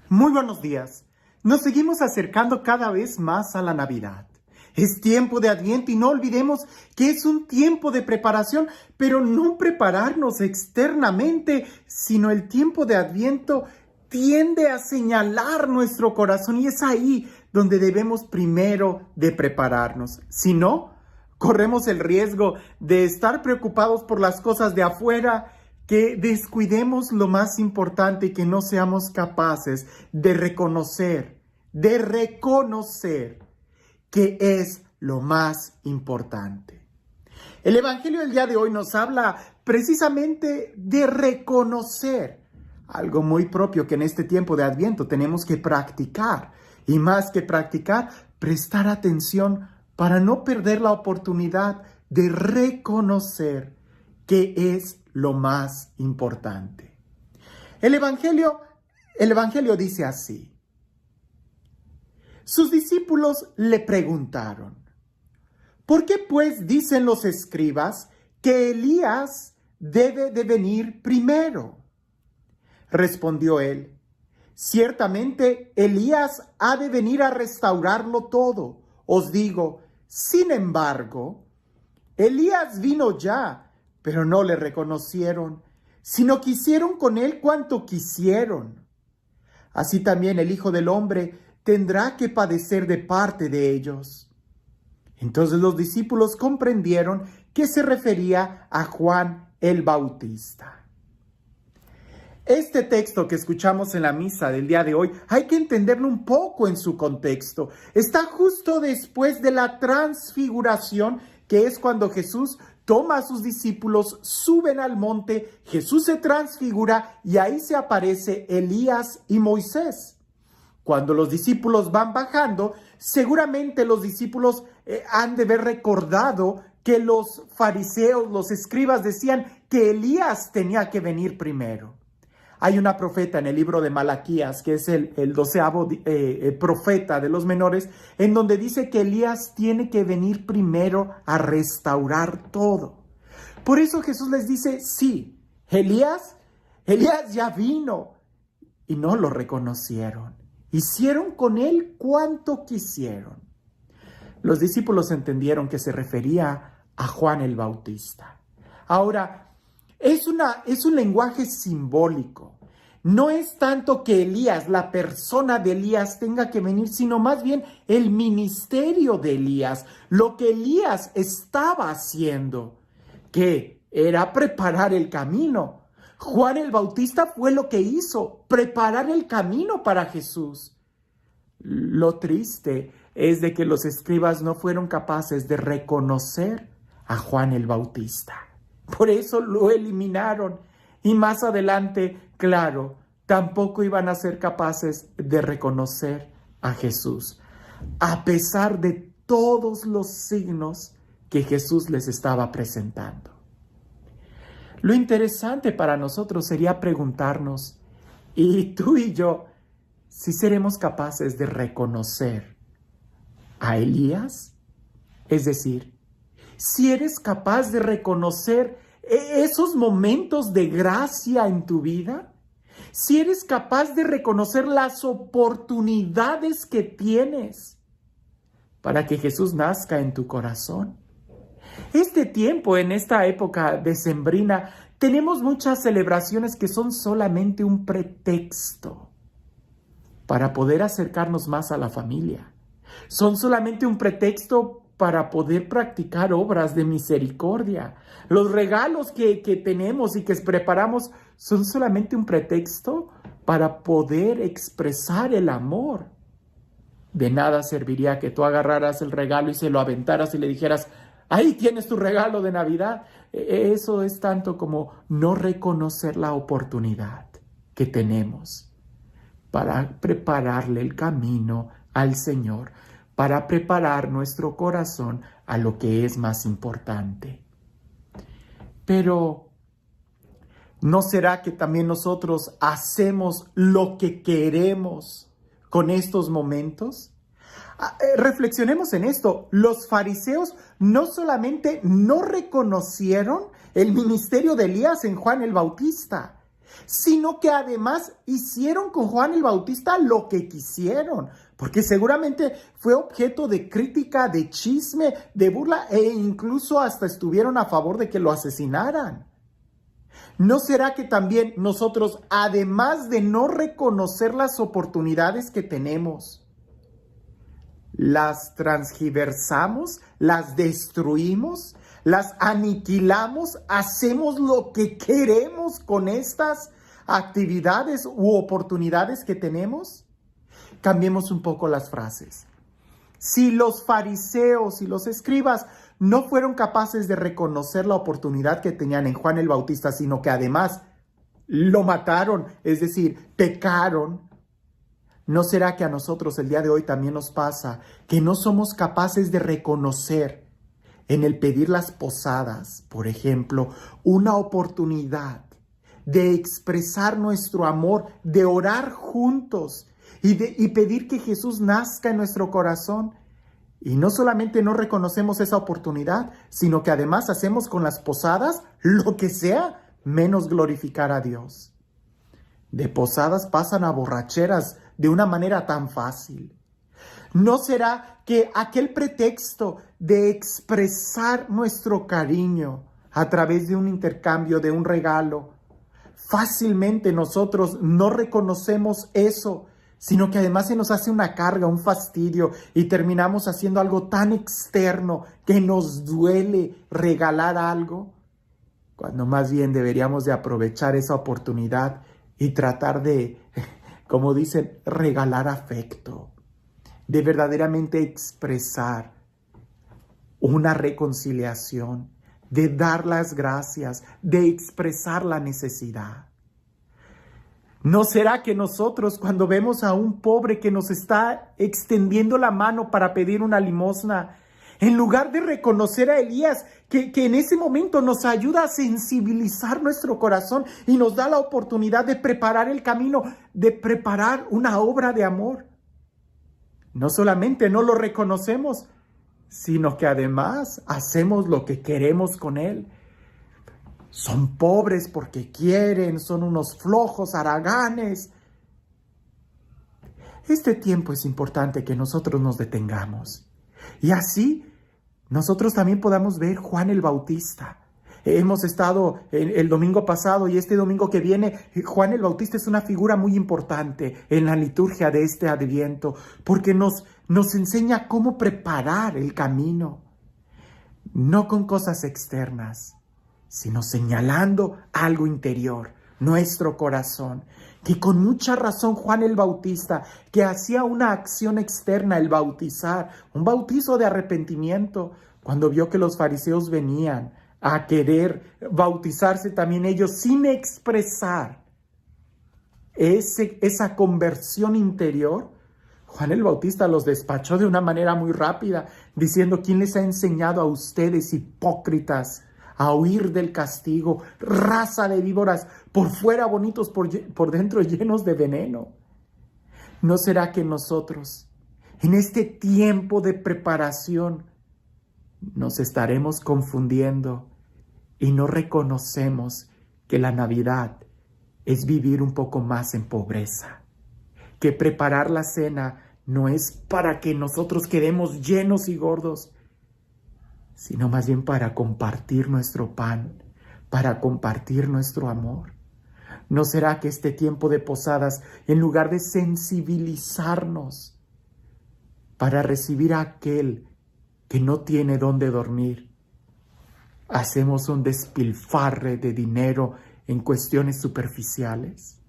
Muy buenos días. Nos seguimos acercando cada vez más a la Navidad. Es tiempo de Adviento y no olvidemos que es un tiempo de preparación, pero no prepararnos externamente, sino el tiempo de Adviento tiende a señalar nuestro corazón y es ahí donde debemos primero de prepararnos. Si no, corremos el riesgo de estar preocupados por las cosas de afuera, que descuidemos lo más importante y que no seamos capaces de reconocer que es lo más importante. El Evangelio del día de hoy nos habla precisamente de reconocer algo muy propio que en este tiempo de Adviento tenemos que practicar. Y más que practicar, prestar atención para no perder la oportunidad de reconocer que es lo más importante. El Evangelio dice así. Sus discípulos le preguntaron, ¿por qué pues dicen los escribas que Elías debe de venir primero? Respondió él, ciertamente Elías ha de venir a restaurarlo todo. Os digo, sin embargo, Elías vino ya, pero no le reconocieron, sino que hicieron con él cuanto quisieron. Así también el Hijo del Hombre tendrá que padecer de parte de ellos. Entonces los discípulos comprendieron que se refería a Juan el Bautista. Este texto que escuchamos en la misa del día de hoy hay que entenderlo un poco en su contexto. Está justo después de la transfiguración, que es cuando Jesús toma a sus discípulos, suben al monte, Jesús se transfigura y ahí se aparece Elías y Moisés. Cuando los discípulos van bajando, seguramente los discípulos han de haber recordado que los fariseos, los escribas decían que Elías tenía que venir primero. Hay una profeta en el libro de Malaquías, que es el 12º profeta de los menores, en donde dice que Elías tiene que venir primero a restaurar todo. Por eso Jesús les dice, sí, Elías ya vino. Y no lo reconocieron. Hicieron con él cuanto quisieron. Los discípulos entendieron que se refería a Juan el Bautista. Ahora, es un lenguaje simbólico. No es tanto que Elías, la persona de Elías, tenga que venir, sino más bien el ministerio de Elías, lo que Elías estaba haciendo, que era preparar el camino. Juan el Bautista fue lo que hizo, preparar el camino para Jesús. Lo triste es de que los escribas no fueron capaces de reconocer a Juan el Bautista. Por eso lo eliminaron. Y más adelante, claro, tampoco iban a ser capaces de reconocer a Jesús, a pesar de todos los signos que Jesús les estaba presentando. Lo interesante para nosotros sería preguntarnos, ¿y tú y yo, si seremos capaces de reconocer a Elías? Es decir, si eres capaz de reconocer esos momentos de gracia en tu vida, si eres capaz de reconocer las oportunidades que tienes para que Jesús nazca en tu corazón. Este tiempo, en esta época decembrina, tenemos muchas celebraciones que son solamente un pretexto para poder acercarnos más a la familia. Son solamente un pretexto para poder practicar obras de misericordia. Los regalos que tenemos y que preparamos son solamente un pretexto para poder expresar el amor. De nada serviría que tú agarraras el regalo y se lo aventaras y le dijeras, ahí tienes tu regalo de Navidad. Eso es tanto como no reconocer la oportunidad que tenemos para prepararle el camino al Señor, para preparar nuestro corazón a lo que es más importante. Pero, ¿no será que también nosotros hacemos lo que queremos con estos momentos? Reflexionemos en esto. Los fariseos no solamente no reconocieron el ministerio de Elías en Juan el Bautista, sino que además hicieron con Juan el Bautista lo que quisieron, porque seguramente fue objeto de crítica, de chisme, de burla e incluso hasta estuvieron a favor de que lo asesinaran. ¿No será que también nosotros, además de no reconocer las oportunidades que tenemos, las transgiversamos, las destruimos, las aniquilamos, hacemos lo que queremos con estas actividades u oportunidades que tenemos? Cambiemos un poco las frases. Si los fariseos y los escribas no fueron capaces de reconocer la oportunidad que tenían en Juan el Bautista, sino que además lo mataron, es decir, pecaron, ¿no será que a nosotros el día de hoy también nos pasa que no somos capaces de reconocer en el pedir las posadas, por ejemplo, una oportunidad de expresar nuestro amor, de orar juntos y pedir que Jesús nazca en nuestro corazón? Y no solamente no reconocemos esa oportunidad, sino que además hacemos con las posadas lo que sea menos glorificar a Dios. De posadas pasan a borracheras de una manera tan fácil. ¿No será que aquel pretexto de expresar nuestro cariño a través de un intercambio, de un regalo, fácilmente nosotros no reconocemos eso, sino que además se nos hace una carga, un fastidio, y terminamos haciendo algo tan externo que nos duele regalar algo, cuando más bien deberíamos de aprovechar esa oportunidad y tratar de, como dicen, regalar afecto, de verdaderamente expresar una reconciliación, de dar las gracias, de expresar la necesidad. ¿No será que nosotros, cuando vemos a un pobre que nos está extendiendo la mano para pedir una limosna, en lugar de reconocer a Elías, que en ese momento nos ayuda a sensibilizar nuestro corazón y nos da la oportunidad de preparar el camino, de preparar una obra de amor? No solamente no lo reconocemos, sino que además hacemos lo que queremos con él. Son pobres porque quieren, son unos flojos, haraganes. Este tiempo es importante que nosotros nos detengamos. Y así nosotros también podamos ver Juan el Bautista. Hemos estado el domingo pasado y este domingo que viene, Juan el Bautista es una figura muy importante en la liturgia de este Adviento, porque nos enseña cómo preparar el camino, no con cosas externas, sino señalando algo interior, nuestro corazón, que con mucha razón Juan el Bautista, que hacía una acción externa, el bautizar, un bautizo de arrepentimiento, cuando vio que los fariseos venían a querer bautizarse también ellos sin expresar esa conversión interior, Juan el Bautista los despachó de una manera muy rápida, diciendo: ¿quién les ha enseñado a ustedes, hipócritas, a huir del castigo, raza de víboras, por fuera bonitos, por dentro llenos de veneno? ¿No será que nosotros, en este tiempo de preparación, nos estaremos confundiendo y no reconocemos que la Navidad es vivir un poco más en pobreza? Que preparar la cena no es para que nosotros quedemos llenos y gordos, sino más bien para compartir nuestro pan, para compartir nuestro amor. ¿No será que este tiempo de posadas, en lugar de sensibilizarnos para recibir a aquel que no tiene dónde dormir, hacemos un despilfarre de dinero en cuestiones superficiales?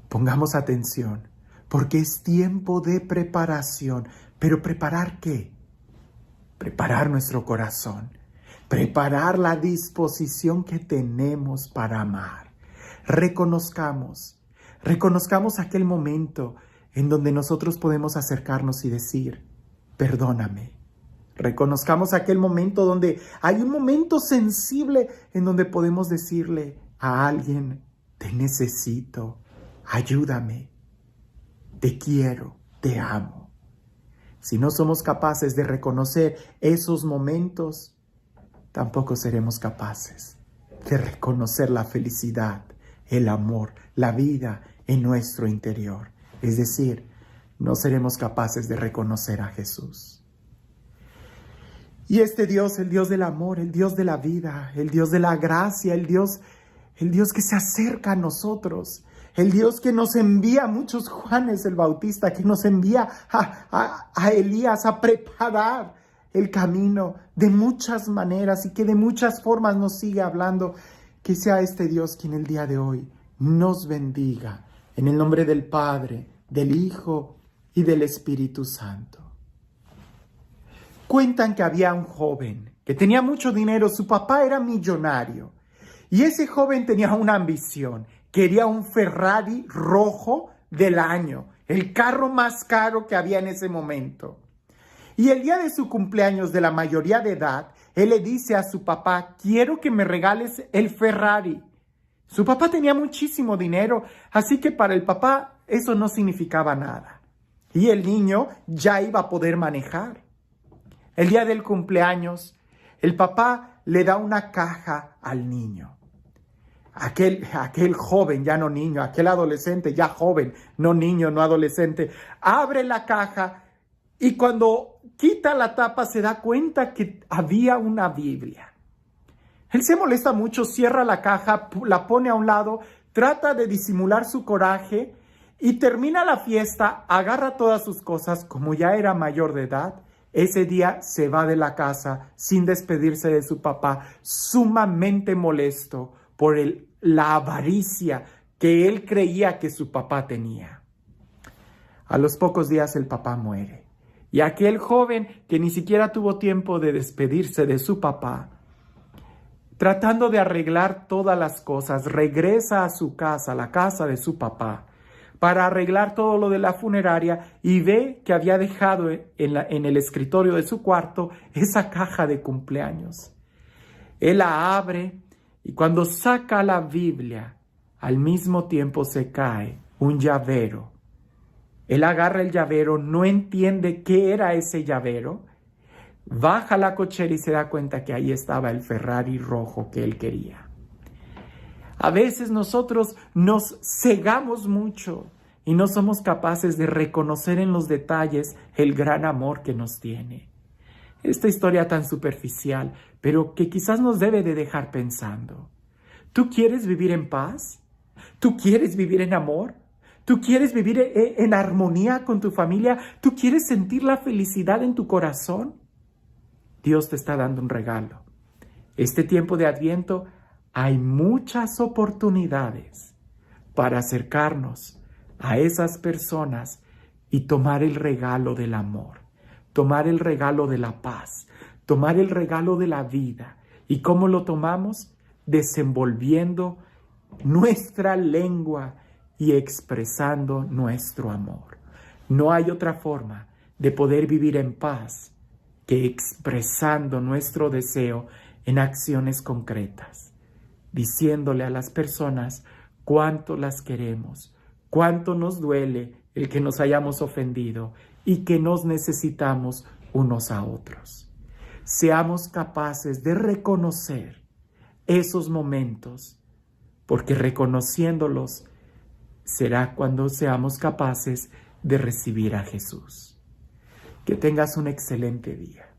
Pongamos atención, porque es tiempo de preparación. ¿Pero preparar qué? Preparar nuestro corazón, preparar la disposición que tenemos para amar. Reconozcamos aquel momento en donde nosotros podemos acercarnos y decir: perdóname. Reconozcamos aquel momento donde hay un momento sensible en donde podemos decirle a alguien: te necesito, ayúdame, te quiero, te amo. Si no somos capaces de reconocer esos momentos, tampoco seremos capaces de reconocer la felicidad, el amor, la vida en nuestro interior. Es decir, no seremos capaces de reconocer a Jesús. Y este Dios, el Dios del amor, el Dios de la vida, el Dios de la gracia, el Dios que se acerca a nosotros, el Dios que nos envía a muchos Juanes el Bautista, que nos envía a Elías a preparar el camino de muchas maneras y que de muchas formas nos sigue hablando. Que sea este Dios quien el día de hoy nos bendiga. En el nombre del Padre, del Hijo y del Espíritu Santo. Cuentan que había un joven que tenía mucho dinero, su papá era millonario. Y ese joven tenía una ambición, quería un Ferrari rojo del año, el carro más caro que había en ese momento. Y el día de su cumpleaños de la mayoría de edad, él le dice a su papá, quiero que me regales el Ferrari. Su papá tenía muchísimo dinero, así que para el papá eso no significaba nada. Y el niño ya iba a poder manejar. El día del cumpleaños, el papá le da una caja al niño. Aquel joven, ya no niño, aquel adolescente, ya joven, no niño, no adolescente, abre la caja y cuando quita la tapa se da cuenta que había una Biblia. Él se molesta mucho, cierra la caja, la pone a un lado, trata de disimular su coraje y termina la fiesta, agarra todas sus cosas, como ya era mayor de edad. Ese día se va de la casa sin despedirse de su papá, sumamente molesto por la avaricia que él creía que su papá tenía. A los pocos días el papá muere. Y aquel joven que ni siquiera tuvo tiempo de despedirse de su papá, tratando de arreglar todas las cosas, regresa a su casa, la casa de su papá, para arreglar todo lo de la funeraria y ve que había dejado en el escritorio de su cuarto esa caja de cumpleaños. Él la abre y cuando saca la Biblia, al mismo tiempo se cae un llavero. Él agarra el llavero, no entiende qué era ese llavero, baja la cochera y se da cuenta que ahí estaba el Ferrari rojo que él quería. A veces nosotros nos cegamos mucho y no somos capaces de reconocer en los detalles el gran amor que nos tiene. Esta historia tan superficial, pero que quizás nos debe de dejar pensando. ¿Tú quieres vivir en paz? ¿Tú quieres vivir en amor? ¿Tú quieres vivir en armonía con tu familia? ¿Tú quieres sentir la felicidad en tu corazón? Dios te está dando un regalo. Este tiempo de Adviento hay muchas oportunidades para acercarnos a esas personas y tomar el regalo del amor, tomar el regalo de la paz, tomar el regalo de la vida. ¿Y cómo lo tomamos? Desenvolviendo nuestra lengua y expresando nuestro amor. No hay otra forma de poder vivir en paz que expresando nuestro deseo en acciones concretas, diciéndole a las personas cuánto las queremos, cuánto nos duele el que nos hayamos ofendido y que nos necesitamos unos a otros. Seamos capaces de reconocer esos momentos, porque reconociéndolos será cuando seamos capaces de recibir a Jesús. Que tengas un excelente día.